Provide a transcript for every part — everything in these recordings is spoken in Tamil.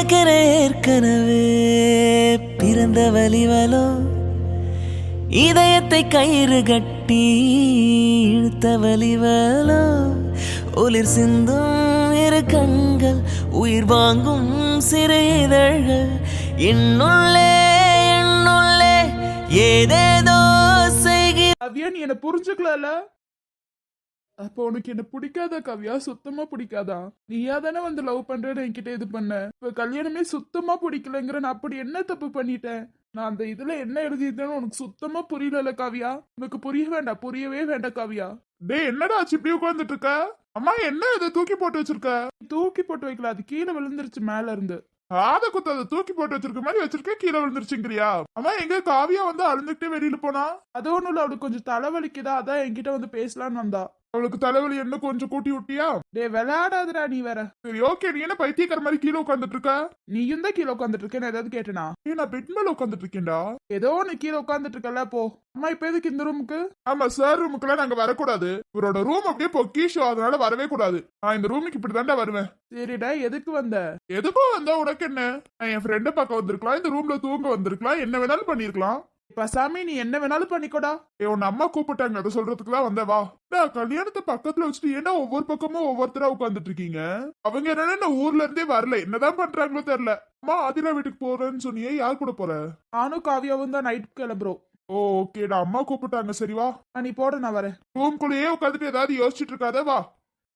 எனக்கென ஏற்கனவே பிறந்த வலிவலோ இதயத்தை கயிறு கட்டி இழுத்த வலிவலோ ஒளிர் சிந்தும் இரு கண்கள் உயிர் வாங்கும் சிறு இதழ்கள் என்னுள்ளே என்னுள்ளே ஏதேதோ செய்கிற. கவ்யா நீ என்ன புரிஞ்சுக்கல. அப்போ உனக்கு என்ன பிடிக்காதா கவ்யா? சுத்தமா பிடிக்காதா? நீயா தானே வந்து லவ் பண்றேன்னு என்கிட்ட இது பண்ண. இப்ப கல்யாணமே சுத்தமா பிடிக்கலங்கிற நான் அப்படி என்ன தப்பு பண்ணிட்டேன்? நான் அந்த இதுல என்ன எழுதிட்டேன்னு உனக்கு சுத்தமா புரியல கவ்யா. உனக்கு புரிய வேண்டாம், புரியவே வேண்டாம் கவ்யா. டேய் என்னடா ஆச்சு இப்படி உட்கார்ந்துட்டு இருக்க? அம்மா என்ன இதை தூக்கி போட்டு வச்சிருக்க? தூக்கி போட்டு வைக்கல, அது கீழே விழுந்துருச்சு மேல இருந்து. ஆத குத்த அதை தூக்கி போட்டு வச்சிருக்க மாதிரி வச்சிருக்க, கீழே விழுந்துருச்சுங்கிறியா? அம்மா எங்க காவியா வந்து அழுந்துகிட்டே வெளியில போனா? அது ஒண்ணும் இல்ல, அவளுக்கு கொஞ்சம் தலைவலிக்குதா, அதான் என்கிட்ட வந்து பேசலான்னு வந்தா. அவளுக்கு தலைவலி என்ன கொஞ்சம் கூட்டி விட்டியா? டே விளையாடாதடா நீ வேற. சரி ஓகே, நீ என்ன பைத்தியக்கார மாதிரி கீழே உட்காந்துட்டு இருக்க? நீயும் தான் கீழே உட்காந்துட்டு இருக்கேன், ஏதாவது கேட்டனா? நான் பெட் மேல உட்காந்துட்டு இருக்கேன்டா. ஏதோ நீ கீழே உட்காந்துட்டு இருக்கல, போ. அம்மா இப்ப எதுக்கு இந்த ரூமுக்கு? ஆமா சார், ரூமுக்குலாம் நாங்க வரக்கூடாது. இவரோட ரூம் அப்படியே பொக்கிஷோ, அதனால வரவே கூடாது. நான் இந்த ரூமுக்கு இப்படிதான்டா வருவேன். சரிடா, எதுக்கு வந்த? எதுக்கும் வந்தா உனக்கு என்ன? நான் என் ஃப்ரெண்டை பார்க்க வந்திருக்கலாம், இந்த ரூம்ல தூங்க வந்திருக்கலாம், என்ன வேணாலும் பண்ணிருக்கலாம். இப்ப சாமி நீ என்ன வேணாலும் பண்ணிக்கோடா. உன் அம்மா கூப்பிட்டாங்க, அதை சொல்றதுக்கு தான் வந்தவா. கல்யாணத்தை பக்கத்துல வச்சுட்டு ஏன்னா ஒவ்வொரு பக்கமும் ஒவ்வொருத்தரா உட்காந்துட்டு இருக்கீங்க? அவங்க என்னன்னா ஊர்ல இருந்தே வரல, என்னதான் பண்றாங்களோ தெரியல. அம்மா ஆதிரா வீட்டுக்கு போறேன்னு சொன்னியே, யார் கூட போற? நானும் காவியாவும் தான் நைட் கிளம்புறோம். ஓ ஓகேடா, அம்மா கூப்பிட்டாங்க. சரி வா, நீ போட, நான் வரேன். ரூம்குள்ளேயே உட்காந்துட்டு ஏதாவது யோசிச்சுட்டு இருக்காத, வா.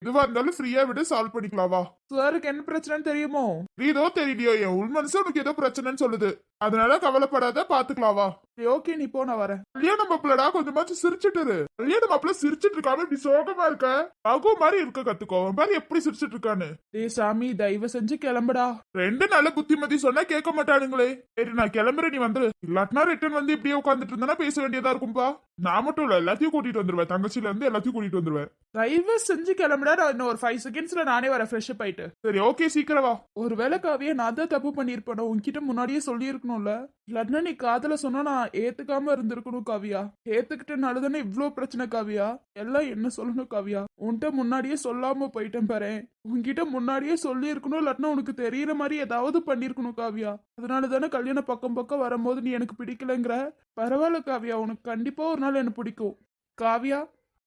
இதுவா இருந்தாலும் ஃப்ரீயா விட சால்வ் பண்ணிக்கலாம் வா. சாருக்கு என்ன பிரச்சனைன்னு தெரியுமோ? நீதோ தெரியலையோ, என் உள் மனசு உனக்கு ஏதோ பிரச்சனைன்னு சொல்லுது, அதனால கவலைப்படாத, பாத்துக்கலாம் வா. ஓகே நீ போ, நான் வரேன். கல்யாண மாப்பிளடா கொஞ்சமாச்சும் சிரிச்சுட்டு இரு. கல்யாண மாப்பிள சிரிச்சுட்டு இருக்காம இப்படி சோகமா இருக்க, அகு மாதிரி இருக்க கத்துக்கோ. பாரு எப்படி சிரிச்சுட்டு இருக்கான்னு. டேய் சாமி தயவு செஞ்சு கிளம்புடா. ரெண்டு நாள் புத்திமதி சொன்னா கேட்க மாட்டானுங்களே. சரி நான் கிளம்புறேன், நீ வந்துரு. இல்லாட்டினா ரிட்டர்ன் வந்து இப்படியே உட்காந்துட்டு இருந்தா பேச வேண்டியதா இருக்கும்பா. நான் மட்டும் இல்ல, எல்லாத்தையும் கூட்டிட்டு வந்துருவேன், தங்கச்சில இருந்து எல்லாத்தையும் கூட்டிட்டு வந்துருவேன். தயவு செஞ்சு கிளம்புடா, நான் இன்னும் ஒரு 5 செகண்ட்ஸ்ல நானே வரேன் ஃப்ரெஷ் அப் ஆயிட்டு. சரி ஓகே சீக்கிரம் வா. ஒரு வேலை காவியா நான் தான் தப்பு பண்ணிருப்பேன், உன்கிட்ட முன்னாடியே சொல்லி இருக்கணும்ல. இல்லாட்டினா நீ காதல சொன்னா நான் ஏத்துக்காம இருந்திருக்கணும் காவியா. ஏத்துக்கிட்டனாலதானே இவ்ளோ பிரச்சனை காவியா. எல்லாம் என்ன சொல்லணும் காவியா, உன்கிட்ட முன்னாடியே சொல்லாம போயிட்டேன் பாரு. உன்கிட்ட முன்னாடியே சொல்லி இருக்கணும், இல்லாட்டினா உனக்கு தெரியற மாதிரி ஏதாவது பண்ணிருக்கணும் காவியா. அதனாலதானே கல்யாணம் பக்கம் பக்கம் வரும்போது நீ எனக்கு பிடிக்கலங்கிற. பரவாயில்ல காவியா, உனக்கு கண்டிப்பா ஒரு நாள் என்ன பிடிக்கும் காவியா.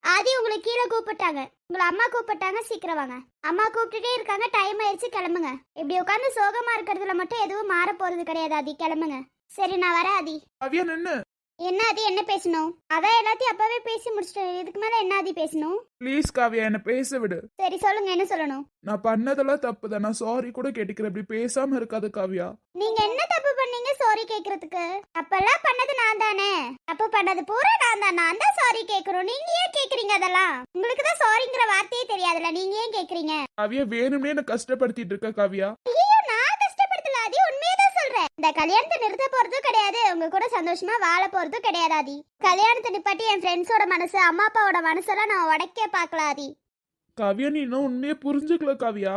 ஆதி உங்களை கீழே கூப்பிட்டாங்க, உங்களை அம்மா கூப்பிட்டாங்க, சீக்கிரம் வாங்க. அம்மா கூப்பிட்டுட்டே இருக்காங்க, டைம் ஆயிடுச்சு, கிளம்புங்க. இப்படி உட்காந்து சோகமா இருக்கிறதுல மட்டும் எதுவும் மாற போறது கிடையாது ஆதி, கிளம்புங்க. சரி நான் வரேன் ஆதி. காவியா நின்னு. என்ன ஆதி, என்ன பேசணும்? அதான் எல்லாத்தையும் அப்பவே பேசி முடிச்சிட்டேன், இதுக்கு மேல என்ன ஆதி பேசணும்? ப்ளீஸ் காவியா என்ன பேச விடு. சரி சொல்லுங்க, என்ன சொல்லணும்? நான் பண்ணதெல்லாம் தப்புதான், நான் சாரி கூட கேட்டுக்கிறேன், இப்படி பேசாம இருக்காது காவியா. நீங்க என்ன தப்பு பண்ணீங்க சாரி கேக்குறதுக்கு? அப்பெல்லாம் பண்ணது நான் தானே, தப்பு பண்ணது பூரா நான் தான். நான் தான் சாரி கேக்குறோம், நீங்க ஏன் கேக்குறீங்க? அதெல்லாம் உங்களுக்கு தான் சாரிங்கிற வார்த்தையே தெரியாதுல்ல, நீங்க ஏன் கேக்குறீங்க? காவியா வேணும்னே என்ன கஷ்டப்படுத்திட்டு இருக்க காவியா. ஐயோ நான் கஷ்டப்படுத்தல ஆதி, உண்மையதான் சொல்றேன். இந்த கல்யாணத்தை நிறுத்த போறதும் கிடையாது, உங்க கூட சந்தோஷமா வாழ போறதும் கிடையாது ஆதி. கல்யாணத்தை நிப்பாட்டி என் ஃப்ரெண்ட்ஸோட மனசு, அம்மா அப்பாவோட மனசெல்லாம் நான் உடைக்க பார்க்கல ஆதி. காவியா நீ இன்னும் உண்மையே புரிஞ்சுக்கல காவியா.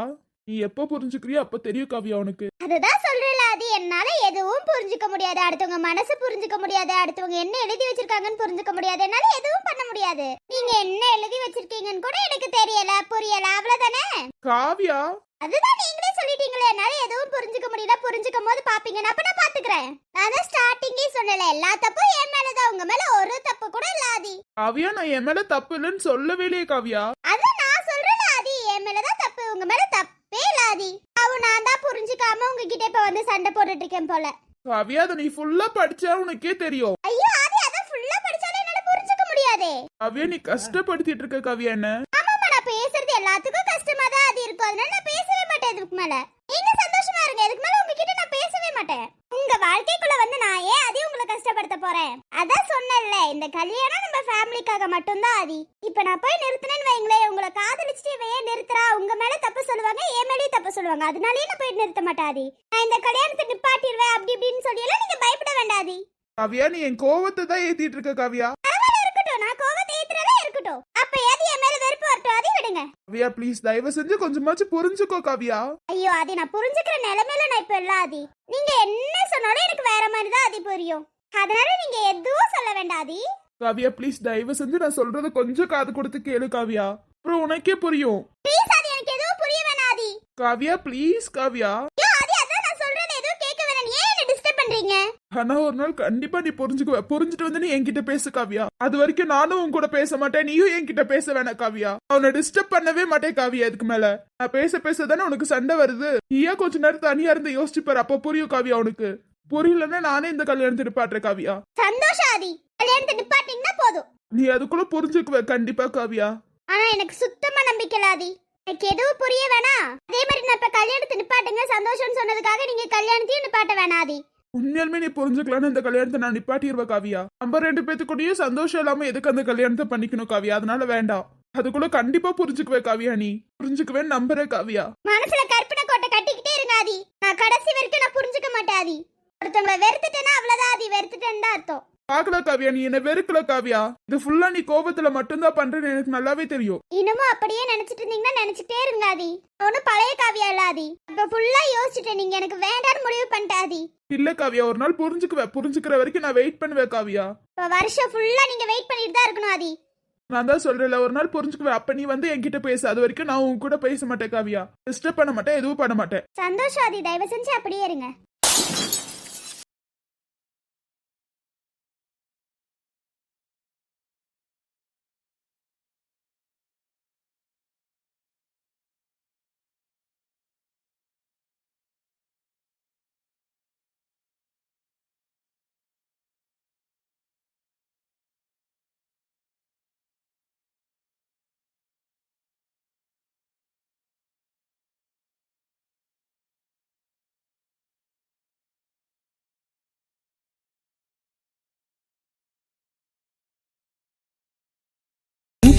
நீ எப்ப புரிஞ்சுக்கிறியோ அப்ப தெரியும் காவியா உனக்கு. அதுதான் சொல்றேன் ஆதி, என்னால எதுவும் புரிஞ்சுக்க முடியாது, அடுத்தவங்க மனசு புரிஞ்சுக்க முடியாது, அடுத்தவங்க என்ன எழுதி வச்சிருக்காங்கன்னு புரிஞ்சுக்க முடியாது, என்னால எதுவும் பண்ண முடியாது. நீங்க என்ன எழுதி வச்சிருக்கீங்கன்னு கூட எனக்கு தெரியல, புரியல, அவ்வளவுதானே காவியா. அதுதான் நீங்களே சொல்லிட்டீங்களே, என்னால எதுவும் புரிஞ்சுக்க முடியல, புரிஞ்சுக்கும் போது பாப்பீங்க, அப்ப நான் பாத்துக்கிறேன். நான் தான் ஸ்டார்டிங்கே சொன்னல, எல்லா தப்பும் என் மேலதான், உங்க மேல ஒரு தப்பு கூட இல்ல ஆதி. காவியா நான் என் மேல தப்பு இல்லைன்னு சொல்லவே இல்லையே காவியா. அதான் நான் சொல்றேன் ஆதி, என் மேலதான் தப்பு, உங்க மேல தப்பே இல்ல ஆதி. நான் தான் புரிஞ்சுக்காம உங்ககிட்ட இப்ப வந்து சண்டை போட்டுட்டு இருக்கேன் போல. காவியா அதை நீ ஃபுல்லா படிச்சா உனக்கே தெரியும். ஐயோ ஆதி, அத ஃபுல்லா படிச்சாலே என்னால புரிஞ்சுக்க முடியாதே. காவியா நீ கஷ்டப்படுத்திட்டு இருக்க காவியா என்ன. ஆமாமா, நான் பேசுறது எல்லாத்துக்கும் கஷ்டமா தான் ஆதி இருக்கும், அதனால நான் பேசவே மாட்டேன் இதுக்கு மேல. நீங்க சந்தோஷமா இருங்க, இதுக்கு மேல உங்ககிட்ட நான் பேசவே மாட்டேன். உங்க வாழ்க்கைக்குள்ள வந்து நான் ஏன் ஆதி உங்களை கஷ்டப்படுத்த போறேன்? அதான் சொன்னேன்ல, இந்த கல்யாணம் நம்ம ஃபேமிலிக்காக மட்டும்தான் ஆதி. இப்ப நான் போய் நிறுத்தினேன்னு வைங்களேன், உங்களை காதலிச்சுட்டு ஏன் நிறுத்துறா, உங்க மேல தப்பு சொல்லுவாங்க, என் மேலேயும் தப்பு சொல்லுவாங்க, அதனாலயே நான் போய் நிறுத்த மாட்டாதி. நான் இந்த கல்யாணத்தை நிப்பாட்டிடுவேன் அப்படி இப்படின்னு சொல்லியெல்லாம் நீங்க பயப்பட வேண்டாதி. காவியா நீ என் கோவத்தை தான் ஏத்திட்டு இருக்க காவியா. இருக்கட்டும், நான் கோவத்தை ஏத்துறதே இருக்கட்டும், அப்ப ஏதி என் மேல வெறுப்பு வரட்டும், அதை விடுங்க. காவியா ப்ளீஸ் தயவு செஞ்சு கொஞ்சமாச்சும் புரிஞ்சுக்கோ காவியா. ஐயோ ஆதி, நான் புரிஞ்சுக்கிற நிலைமையில நான் இப்ப இல்ல ஆதி. நீங்க என்ன சொன்னாலும் எனக்கு வேற மாதிரி தான் ஆதி புரியும், அதனால நீங்க எதுவும் சொல்ல வேண்டாம் ஆதி. காவியா ப்ளீஸ் தயவு செஞ்சு நான் சொல்றத கொஞ்சம் காது கொடுத்து கேளு காவியா, அப்புறம் உனக்கே புரியும். ப்ளீஸ் ஆதி, எனக்கு எதுவும் புரிய வேணாம் ஆதி. காவியா ப்ளீஸ் காவியா. ஐயோ ஆதி, அதான் நான் ஆனா ஒரு நாள் கண்டிப்பா நீ புரிஞ்சுக்குவ. புரிஞ்சுட்டு வந்து நீ என்கிட்ட பேசு காவியா. அது வரைக்கும் நானும் உன் கூட பேச மாட்டேன், நீயும் என்கிட்ட பேச வேணாம் காவியா. அவனை டிஸ்டர்ப் பண்ணவே மாட்டேன் காவியா. இதுக்கு மேல நான் பேச தானே உனக்கு சண்டை வருது. நீயா கொஞ்ச நேரம் தனியா இருந்து யோசிச்சுப்பாரு, அப்ப புரியும் காவியா. உனக்கு புரியலன்னா நானே இந்த கல்யாணத்தை நிப்பாட்டுறேன் காவியா. சந்தோஷம் ஆதி, கல்யாணத்தை நிப்பாட்டிங்கன்னா போதும். நீ அதுக்குள்ள புரிஞ்சுக்குவ கண்டிப்பா காவியா. ஆனா எனக்கு சுத்தமா நம்பிக்கை இல்ல ஆதி. எனக்கு எதுவும் புரிய வேணாம். அதே மாதிரி நான் இப்ப கல்யாணத்தை நிப்பாட்டுங்க சந்தோஷம்னு சொன்னதுக்காக நீங்க கல்யாணத்தையும் நிப்பாட்ட வேணாம் ஆதி. உண்மையாலுமே நீ புரிஞ்சுக்கலான்னு இந்த கல்யாணத்தை நான் நிப்பாட்டிடுவேன் காவியா. நம்ம 2 பேத்துக்கூடயும் சந்தோஷம் இல்லாம எதுக்கு அந்த கல்யாணத்தை பண்ணிக்கணும் காவியா. அதனால வேண்டாம். அதுக்குள்ள கண்டிப்பா புரிஞ்சுக்குவே காவியா. நீ புரிஞ்சுக்குவேன்னு நம்புற காவியா. மனசுல கற்பனை கோட்டை கட்டிக்கிட்டே இருங்க ஆதி. நான் கடைசி வரைக்கும் நான் புரிஞ்சுக்க மாட்டேன் ஆதி. ஒருத்தவங்களை வெறுத்துட்டேன்னா அவ்வளவுதான் ஆதி, வெறுத்துட்டேன்னு தான் அர்த்தம். பாக்கல காவியா, நீ என்ன வெறுக்கல காவியா. இது ஃபுல்லா நீ கோபத்துல மட்டும்தான் பண்றேன்னு எனக்கு நல்லாவே தெரியும். இன்னமும் அப்படியே நினைச்சிட்டு இருந்தீங்கன்னா நினைச்சிட்டே இருங்க ஆதி. ஒன்னும் பழைய காவியா இல்ல ஆதி. இப்ப ஃபுல்லா யோசிச்சுட்டேன், நீங்க எனக்கு வேண்டான்னு முடிவு பண்ணிட்ட ஆதி. இல்ல காவியா, ஒரு நாள் புரிஞ்சுக்குவேன். புரிஞ்சுக்கிற வரைக்கும் நான் வெயிட் பண்ணுவேன் காவியா. இப்ப வருஷம் ஃபுல்லா நீங்க வெயிட் பண்ணிட்டு தான் இருக்கணும் ஆதி. நான் தான் சொல்றேன்ல, ஒரு நாள் புரிஞ்சுக்குவேன். அப்ப நீ வந்து என்கிட்ட பேசு. அது வரைக்கும் நான் உன் கூட பேச மாட்டேன் காவியா. டிஸ்டர்ப் பண்ண மாட்டேன், எதுவும் பண்ண மாட்டேன். சந்தோஷம் ஆதி, தயவு செஞ்சு அப்படியே இருங்க.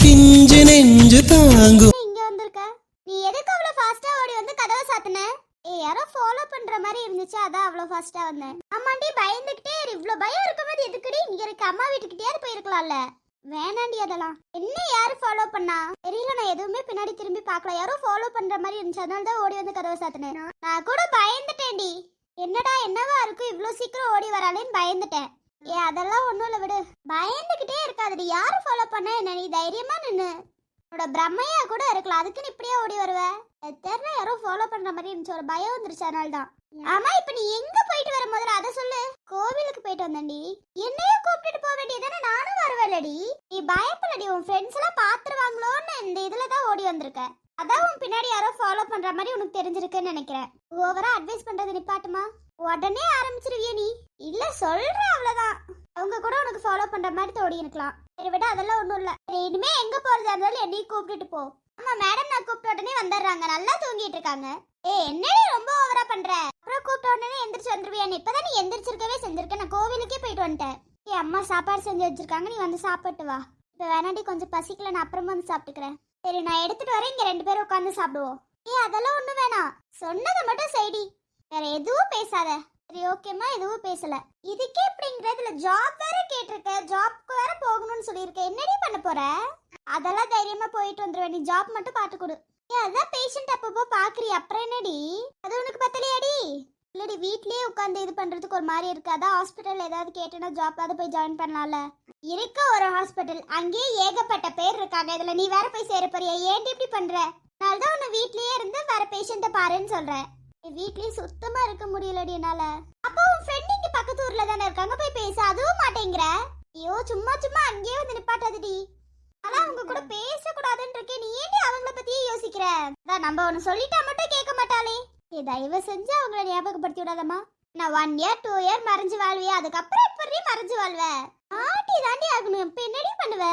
பிஞ்சு நெஞ்சு தாங்கும். இங்க வந்திருக்க, நீ எதுக்கு அவ்வளவு ஃபாஸ்டா ஓடி வந்து கதவை சாத்துன? யாரோ ஃபாலோ பண்ற மாதிரி இருந்துச்சு, அதான் அவ்வளவு ஃபாஸ்டா வந்தேன். ஆமாண்டி, பயந்துகிட்டே இவ்ளோ பயம் இருக்கும்போது எதுக்குடி இங்க இருக்க அம்மா வீட்டுக்கிட்டே போயிருக்கலாம்ல. வேணாண்டி அதெல்லாம். என்ன யாரு ஃபாலோ பண்ணா தெரியல, நான் எதுவுமே பின்னாடி திரும்பி பார்க்கல. யாரோ ஃபாலோ பண்ற மாதிரி இருந்துச்சு, அதனால தான் ஓடி வந்து கதவை சாத்துனேன். நான் கூட பயந்துட்டேன்டி. என்னடா என்னவா இருக்கும் இவ்ளோ சீக்கிரம் ஓடி வராளேன்னு பயந்துட்டேன். அதெல்லாம் ஒண்ணும் இல்ல, விடு. பயந்துகிட்டே இருக்காதடி. யாரு ஃபாலோ பண்ண என்ன, நீ தைரியமா நின்னு. உன்னோட பிரம்மையா கூட இருக்கலாம், அதுக்குன்னு இப்படியே ஓடி வருவ? தெரியல, யாரோ ஃபாலோ பண்ற மாதிரி இருந்துச்சு, ஒரு பயம் வந்துருச்சு, அதனால தான். ஆமா, இப்ப நீ எங்க போயிட்டு வர முதல்ல அதை சொல்லு. கோவிலுக்கு போயிட்டு வந்தேன்டி. என்னையும் கூப்பிட்டுட்டு போக வேண்டியதானே, நானும் வரவேலடி. நீ பயப்படடி, உன் ஃப்ரெண்ட்ஸ் எல்லாம் பாத்துருவாங்களோன்னு இந்த இதுலதான் ஓடி வந்திருக்க. அதான் உன் பின்னாடி யாரோ ஃபாலோ பண்ற மாதிரி உனக்கு தெரிஞ்சிருக்குன்னு நினைக்கிறேன். ஓவரா அட்வைஸ் பண்றது நிப்பாட்டுமா. உடனே ஆரம்பிச்சிருவிய நீ. இல்ல சொல்றேன், அவ்வளவுதான். அவங்க கூட உனக்கு ஃபாலோ பண்ற மாதிரி தோடி இருக்கலாம். சரி விட, அதெல்லாம் ஒண்ணும் இல்ல. இனிமே எங்க போறதா இருந்தாலும் என்னையும் கூப்பிட்டுட்டு போ. ஆமா மேடம், நான் கூப்பிட்ட உடனே வந்துடுறாங்க, நல்லா தூங்கிட்டு இருக்காங்க. என்னடி ரொம்ப ஓவரா பண்ற? அப்புறம் கூப்பிட்ட உடனே எந்திரிச்சு வந்துருவியா? இப்பதான் நீ எந்திரிச்சிருக்கவே செஞ்சிருக்க, நான் கோவிலுக்கே போயிட்டு வந்துட்டேன். அம்மா சாப்பாடு செஞ்சு வச்சிருக்காங்க, நீ வந்து சாப்பிட்டு வா. இப்ப வேணாடி, கொஞ்சம் பசிக்கல, நான் அப்புறமா வந்து சாப்பிட்டுக்கிறேன். சரி, நான் எடுத்துட்டு வரேன், இங்க 2 பேரும் உட்காந்து சாப்பிடுவோம். அதெல்லாம் ஒண்ணும் வேணாம், சொன்னதை மட்டும் செய்டி, வேற எதுவும் பேசாத. சரி ஓகேம்மா, எதுவும் பேசல. இதுக்கே இப்படிங்கிறதுல ஜாப் வேற கேட்டிருக்க, ஜாப்க்கு வேற போகணும்னு சொல்லியிருக்க. என்னடி பண்ண போற? அதெல்லாம் தைரியமா போயிட்டு வந்துருவேன், நீ ஜாப் மட்டும் பாத்து கொடு. அதான் பேஷண்ட் அப்பப்போ பாக்குறீ, அப்புறம் என்னடி அது உனக்கு பத்தலையாடி? இல்லடி, வீட்லயே உட்காந்து இது பண்றதுக்கு ஒரு மாதிரி இருக்கு. அதான் ஹாஸ்பிட்டல் ஏதாவது கேட்டேன்னா ஜாப்பாவது போய் ஜாயின் பண்ணலாம்ல. இருக்க ஒரு ஹாஸ்பிட்டல், அங்கேயே ஏகப்பட்ட பேர் இருக்காங்க, இதுல நீ வேற போய் சேர போறியா? ஏன்டி இப்படி பண்ற? நான் தான் உன்னை வீட்லயே இருந்து வேற பேஷண்ட்டை பாருன்னு சொல்றேன். வீட்லயே சுத்தமா இருக்க முடியலடி என்னால. அப்போ உன் ஃப்ரெண்ட் இங்க பக்கத்து ஊர்ல தானே இருக்காங்க, போய் பேச அதுவும் மாட்டேங்கிற. ஐயோ, சும்மா சும்மா அங்கேயே வந்து நிப்பாட்டாதடி. ஆனா அவங்க கூட பேசக்கூடாதுன்னு இருக்கே, நீ ஏன்டி அவங்கள பத்தியே யோசிக்கிற? நம்ம ஒன்னு சொல்லிட்டா மட்டும் கேட்க மாட்டாளே. தயவு செஞ்சு அவங்கள ஞாபகப்படுத்தி விடாதம்மா. நான் 1 இயர் 2 இயர் மறைஞ்சு வாழ்வியா, அதுக்கப்புறம் எப்படி மறைஞ்சு வாழ்வ? ஆட்டி தாண்டி ஆகணும். இப்ப என்னடி பண்ணுவ?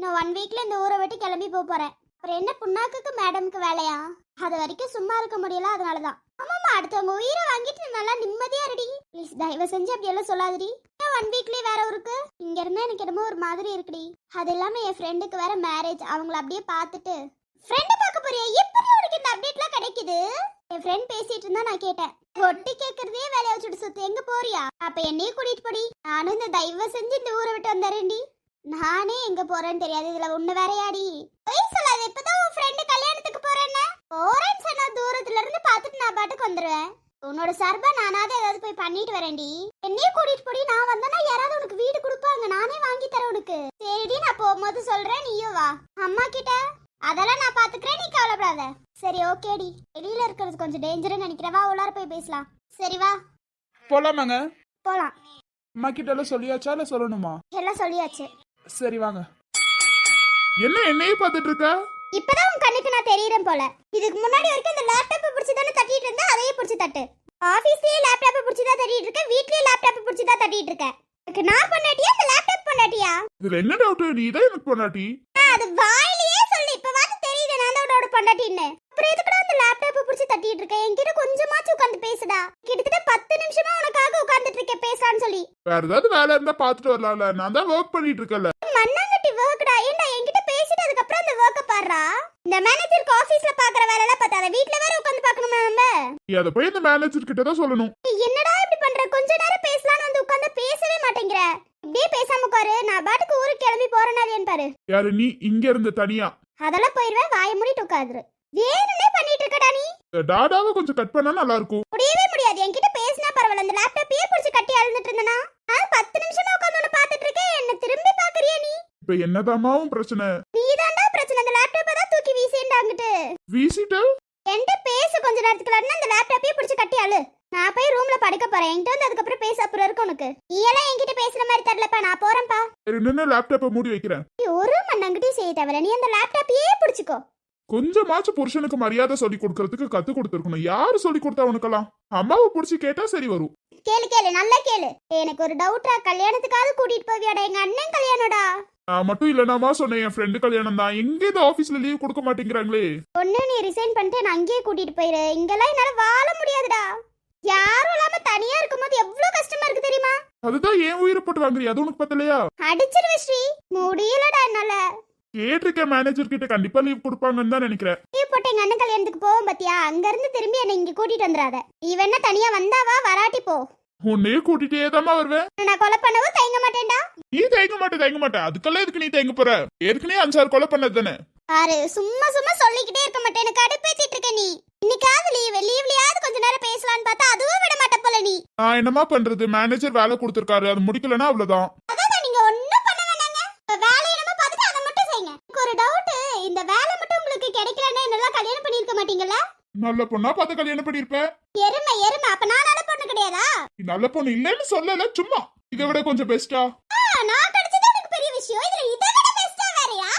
நான் 1 வீக்ல இந்த ஊரை விட்டு கிளம்பி போறேன். அப்புறம் என்ன புண்ணாக்குக்கு மேடம்க்கு வேலையா? அது வரைக்கும் சும்மா இருக்க முடியல, அதனாலதான். ஆமாமா, அடுத்தவங்க உயிரை வாங்கிட்டு நல்லா நிம்மதியா இருடி. ப்ளீஸ் தயவு செஞ்சு அப்படி எல்லாம் சொல்லாதடி. 1 வீக்லயே வேற ஊருக்கு இங்க இருந்தா எனக்கு என்னமோ ஒரு மாதிரி இருக்குடி. அது இல்லாம என் ஃப்ரெண்டுக்கு வேற மேரேஜ், அவங்கள அப்படியே பார்த்துட்டு ஃப்ரெண்ட பார்க்க போறியா? எப்படி உனக்கு இந்த அப்டேட்லாம் கிடைக்குது? என் ஃப்ரெண்ட் பேசிட்டு இருந்தா நான் கேட்டேன். ஒட்டி கேக்குறதே வேலையை வச்சுட்டு சுத்து, எங்க போறியா? அப்ப என்னையும் கூட்டிட்டு போடி. நானும் இந்த தயவு செஞ்சு இந்த ஊரை விட்டு வந்தேன்டி. நானே எங்க போறேன்னு தெரியாது, இதுல ஒண்ணு வேறையாடி. போய் சொல்லாது, இப்பதான் உன் ஃப்ரெண்டு கல்யாணத்துக்கு போறேன்னு சொன்னா தூரத்துல இருந்து பாத்துட்டு நான் பாட்டுக்கு வந்துருவேன். உன்னோட சர்பா நானாவது ஏதாவது போய் பண்ணிட்டு வரேன்டி. என்னையும் கூட்டிட்டு போடி. நான் வந்தேன்னா யாராவது உனக்கு வீடு கொடுப்பாங்க, நானே வாங்கி தரேன் உனக்கு. சரிடி, நான் போகும்போது சொல்றேன், நீயும் வா. அம்மா கிட்ட அதெல்லாம் நான் பாத்துக்கிறேன், நீ கவலைப்படாத. சரி ஓகேடி, வெளியில இருக்கிறது கொஞ்சம் டேஞ்சர்னு நினைக்கிறவா, உள்ளார போய் பேசலாம். சரி வா போலாமாங்க? போலாம். அம்மா கிட்ட எல்லாம் சொல்லியாச்சா இல்ல சொல்லணுமா? எல்லாம் சொல்லியாச்சு. சரி வாங்க. என்ன என்னையே பார்த்துட்டு இருக்க? இப்பதான் உன் கண்ணுக்கு நான் தெரியறேன் போல. இதுக்கு முன்னாடி வரைக்கும் இந்த லேப்டாப் பிடிச்சி தானே தட்டிட்டு இருந்தா, அதையே பிடிச்சி தட்டு. ஆபீஸ்லயே லேப்டாப் பிடிச்சி தான் தட்டிட்டு இருக்க, வீட்லயே லேப்டாப் பிடிச்சி தான் தட்டிட்டு இருக்க. நான் பண்ணாட்டியா இந்த லேப்டாப் பண்ணாட்டியா? இதுல என்ன டவுட்? நீ தான் எனக்கு பொண்டாட்டி. அது வாயிலேயே சொல்லு. இப்பவாது தெரியுது நான் தான் உன்னோட பொண்டாட்டின்னு. அப்புறம் எதுக்குடா அந்த லேப்டாப் பிடிச்சி தட்டிட்டு இருக்க? என்கிட்ட கொஞ்சமாச்சும் உட்கார்ந்து பேசுடா. கிட்டத்தட்ட 10 நிமிஷமா உனக்காக உட்கார்ந்துட்டு இருக்கேன் பேசலான்னு சொல்லி. வேற ஏதாவது வேலை இருந்தா பாத்துட்டு வரலாம்ல. நான் தான் வர்க் பண்ணிட்டு இருக்கல. மண்ணாங்கட்டி வர்க்டா. ஏண்டா என்கிட்ட பேசிட்டு அதுக்கு அப்புறம் அந்த வர்க்க பாறா. இந்த மேனேஜருக்கு ஆபீஸ்ல பாக்குற வேலை எல்லாம் பார்த்தாத, வீட்ல வேற உட்கார்ந்து பார்க்கணுமா நம்ம? நீ அத போய் அந்த மேனேஜர் கிட்ட தான் சொல்லணும். என்னடா இப்படி பண்ற? கொஞ்ச நேரம் பேசலாம்னு வந்து உட்கார்ந்து பேசவே மாட்டேங்கற. இப்படியே பேசாம உட்காரு. நான் பாட்டுக்கு ஊருக்கு கிளம்பி போறேனாலேன்னு பாரு. யாரு நீ? இங்க இருந்து தனியா? அதெல்லாம் போயிடுவேன். வாயை மூடிட்டு உட்காரு. வேணும்னே பண்ணிட்டு இருக்கடா நீ. டாடாவை கொஞ்சம் கட் பண்ணா நல்லா இருக்கும். முடியவே முடியாது. என்கிட்ட பேசினா பரவாயில்ல. அந்த லேப்டாப்பையே பிடிச்சி கட்டி அழுந்துட்டு இருந்தனா, அது 10 நிமிஷமா உட்கார்ந்து உன்னை பார்த்துட்டு இருக்கேன். என்ன திரும்பி பாக்குறியா நீ? இப்ப என்னதாமாவும் பிரச்சனை? நீதான்டா பிரச்சனை. அந்த லேப்டாப்பை தான் தூக்கி வீசிண்டாங்கிட்டு. வீசிட்டு என்கிட்ட பேச கொஞ்ச நேரத்துக்குள்ள அந்த லேப்டாப்பையே பிடிச்சி கட்டி அழு. நான் போய் ரூம்ல படுக்க போறேன். என்கிட்ட வந்து அதுக்கப்புறம் பேச அப்புறம் இருக்கு உனக்கு. நீ எல்லாம் என்கிட்ட பேசுற மாதிரி தெரியலப்பா. நான் போறேன்ப்பா. என்ன லேப்டாப்பை மூடி வைக்கிறேன். நீ ஒரு மண்ணங்கிட்டையும் செய்ய தேவையில்ல. நீ அந்த லேப்டாப்பையே பிடிச்சிக்கோ. கொஞ்சமாச்சும் புருஷனுக்கு மரியாதை சொல்லி கொடுக்கறதுக்கு கத்து கொடுத்துருக்கணும். யாரு சொல்லி கொடுத்தா உனக்கெல்லாம்? அம்மாவை புடிச்சு கேட்டா சரி வரும். கேளு கேளு, நல்லா கேளு. எனக்கு ஒரு டவுட்டா. கல்யாணத்துக்காவது கூட்டிட்டு போவியாடா? எங்க அண்ணன் கல்யாணம்டா. நான் மட்டும் இல்லனாமா சொன்னேன். என் ஃப்ரெண்டு கல்யாணம் தான். எங்க இந்த ஆபீஸ்ல லீவ் கொடுக்க மாட்டேங்கிறாங்களே. ஒண்ணு நீ ரிசைன் பண்ணிட்டு நான் அங்கேயே கூட்டிட்டு போயிரு. இங்கெல்லாம் என்னால வாழ முடியாதுடா. யாரும் இல்லாம தனியா இருக்கும்போது எவ்வளவு கஷ்டமா இருக்கு தெரியுமா? அதுதான் ஏன் உயிரை போட்டு வாங்குறியா? அது உனக்கு பத்தலையா? அடிச்சிருவே ஸ்ரீ. முடியலடா என்னால. கேட்டிருக்கேன் மேனேஜர் கிட்ட. கண்டிப்பா லீவ் கொடுப்பாங்கன்னு தான் நினைக்கிறேன். லீவ் போட்டு எங்க அண்ணன் கல்யாணத்துக்கு போவோம் பாத்தியா? அங்க இருந்து திரும்பி என்ன இங்க கூட்டிட்டு வந்துடாத. நீ வேணா தனியா வந்தாவா, வராட்டி போ. உன்னையே கூட்டிட்டே தாமா வருவேன். நான் கொலை பண்ணவும் தயங்க மாட்டேன்டா. நீ தயங்க மாட்டேன். அதுக்கெல்லாம் எதுக்கு நீ தயங்க போற? ஏற்கனவே 5-6 கொலை பண்ணது தானே. ஆறு சும்மா சும்மா சொல்லிக்கிட்டே இருக்க மாட்டேன். எனக்கு அடுப்பேத்திட்டு இருக்க நீ. இன்னைக்காவது லீவ்லயாவது கொஞ்ச நேரம் பேசலான்னு பார்த்தா அதுவும் விட மாட்ட போல நீ. நான் என்னமா பண்றது? மேனேஜர் வேலை கொடுத்திருக்காரு. அது முடிக்கலன்னா அவ்வளவுதான். அதான் நீங்க ஒண்ணும் பண்ண வேணாங்க. வேலையை நம்ம பார்த்துட்டு அதை மட்டும் செய்யுங்க. எனக்கு ஒரு டவுட். இந்த வேலை மட்டும் உங்களுக்கு கிடைக்கலன்னா என்னெல்லாம் கல்யாணம் பண்ணிருக்க மாட்டீங்கல்ல? நல்ல பொண்ணா பார்த்து கல்யாணம் பண்ணிருப்ப. எருமை. அப்ப நான் நல்ல பொண்ணு கிடையாதா? நீ நல்ல பொண்ணு இல்லன்னு சொல்லல, சும்மா இதை விட கொஞ்சம் பெஸ்டா. நான் கிடைச்சது எனக்கு பெரிய விஷயம். இதுல இதை விட பெஸ்டா வேறயா?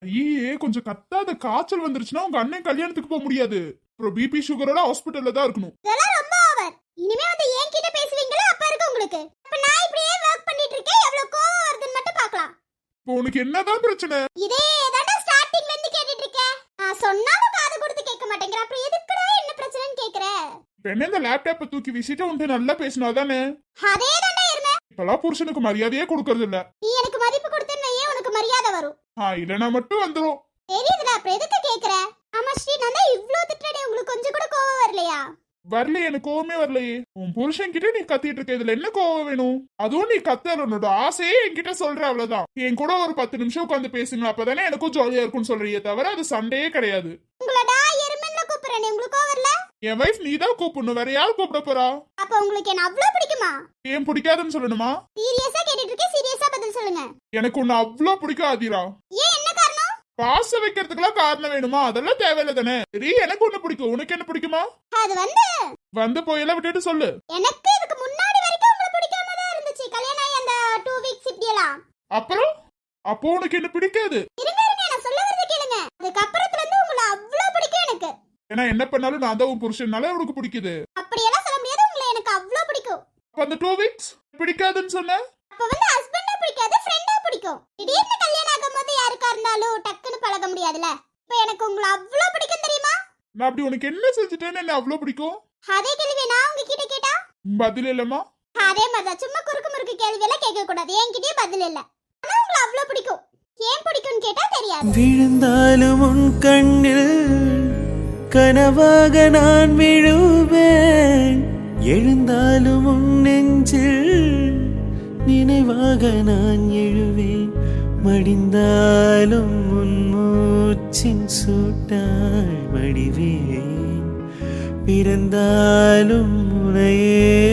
ஐயே கொஞ்சம் கத்தாத. காய்ச்சல் வந்துருச்சுன்னா உங்க அண்ணன் கல்யாணத்துக்கு போக முடியாது. அப்புறம் பிபி சுகரோட ஹாஸ்பிட்டல்ல தான் இருக்கணும். இதெல்லாம் ரொம்ப ஓவர். இனிமே வந்து என்கிட்ட பேசுவீங்களா? அப்ப இருக்கு உங்களுக்கு. அப்ப நான் இப்படியே வர்க் பண்ணிட்டு இருக்கேன். எவ்வளவு கோவம் வருதுன்னு மட்டும் பார்க்கலாம். இப்போ உனக்கு என்னதான் பிரச்சனை? இதே தான்டா ஸ்டார்டிங்ல இருந்து கேட்டிட்டு இருக்கேன். நான் சொன்னாலும் காது கொடுத்து கேட்க மாட்டேங்கற. அப்புறம் எதுக்குடா என்ன பிரச்சனைன்னு கேக்குற? என்ன இந்த லேப்டாப்பை தூக்கி வீசிட்டு உன்கிட்ட நல்லா பேசினாதானே? அதே தான்டா இருமே. இப்பெல்லாம் புருஷனுக்கு மரியாதையே கொடுக்கறது இல்ல. நீ எனக்கு மதிப்பு கொடுத்தேன்னு உனக்கு மரியாதை வரும். இல்லனா மட்டும் வந்துரும். தெரியுதுடா. அப்புறம் எதுக்கு கேக்குற? ஆமா ஸ்ரீ, நான் தான் இவ்ளோ திட்டறேன். உங்களுக்கு கொஞ்சம் கூட கோவம் வரலையா? வரலையே. எனக்கு கோவமே வரலையே. உன் புருஷன் கிட்ட நீ கத்திட்டு இருக்க. இதுல என்ன கோவம் வேணும்? அதுவும் நீ கத்தல. உன்னோட ஆசையே என்கிட்ட சொல்ற, அவ்வளவுதான். என் கூட ஒரு 10 நிமிஷம் உட்காந்து பேசுங்க. அப்பதானே எனக்கும் ஜாலியா இருக்கும்னு சொல்றியே தவிர அது சண்டையே கிடையாது. உங்களடா எருமன்ல கூப்பிடுறேன். உங்களுக்கு கோவம் வரல? என் வைஃப் நீ தான் கூப்பிடணும். வேற யார் கூப்பிட போறா? அப்ப உங்களுக்கு என்ன அவ்ளோ பிடிக்குமா? ஏன் பிடிக்காதுன்னு சொல்லணுமா? சீரியஸா கேட்டிட்டு இருக்கேன். சீரியஸா பதில் சொல்லுங்க. எனக்கு உன்னை அவ்வளோ பிடிக்கும் ஆதிரா. ஏன் என்ன காரணம்? பாச வைக்கிறதுக்குலாம் காரணம் வேணுமா? அதெல்லாம் தேவையில்ல தானே. சரி எனக்கு ஒண்ணு பிடிக்கும். உனக்கு என்ன பிடிக்குமா? அது வந்து போயெல்லாம் விட்டுட்டு சொல்லு. எனக்கு இதுக்கு முன்னாடி வரைக்கும் உங்களுக்கு பிடிக்காம தான் இருந்துச்சு. கல்யாணம் ஆகி அந்த 2 வீக்ஸ் இப்படியெல்லாம். அப்புறம் அப்போ உனக்கு என்ன பிடிக்காது? இருங்க நான் சொல்ல வரத கேளுங்க. அதுக்கு அப்புறத்துல இருந்து உங்களை அவ்ளோ பிடிக்கும் எனக்கு. ஏன்னா என்ன பண்ணாலும் நான் தான் உன் புருஷனால உனக்கு பிடிக்குது. அப்படியெல்லாம் சொல்ல முடியாது. உங்களை எனக்கு அவ்ளோ பிடிக்கும். அப்ப அந்த 2 வீக்ஸ் பிடிக்காதுன்னு சொன்ன? அப்ப ஹஸ்பண்டா பிடிக்காது, ஃப்ரெண்டா பிடிக்கும். திடீர்னு கல்யாணம் ஆகும்போது யாருக்கா இருந்தாலும் டக்குன்னு பழக முடியாதுல. இப்ப எனக்கு உங்களை அவ்ளோ பிடிக்கும் தெரியுமா? நான் அப்படி உனக்கு என்ன செஞ்சுட்டேன்னு என்ன அவ்வளோ பிடிக்கும்? அதே கேள்வி நான் உங்ககிட்ட கேட்டா பதில் இல்லம்மா. அதே மாதிரி சும்மா குறுக்கு முறுக்கு கேள்வி எல்லாம் கேட்க கூடாது. என்கிட்டயே பதில் இல்ல. ஆனா உங்களை அவ்ளோ பிடிக்கும். ஏன் பிடிக்கும்னு கேட்டா தெரியாது. விழுந்தாலும் உன் கண்ணில் கனவாக நான் விழுவேன். எழுந்தாலும் உன் நெஞ்சில் நினைவாக நான் எழுவேன். மடிந்தாலும் உன் மூச்சின் சூட்டாய் மடிவேன். பிறந்தாலும் உனையே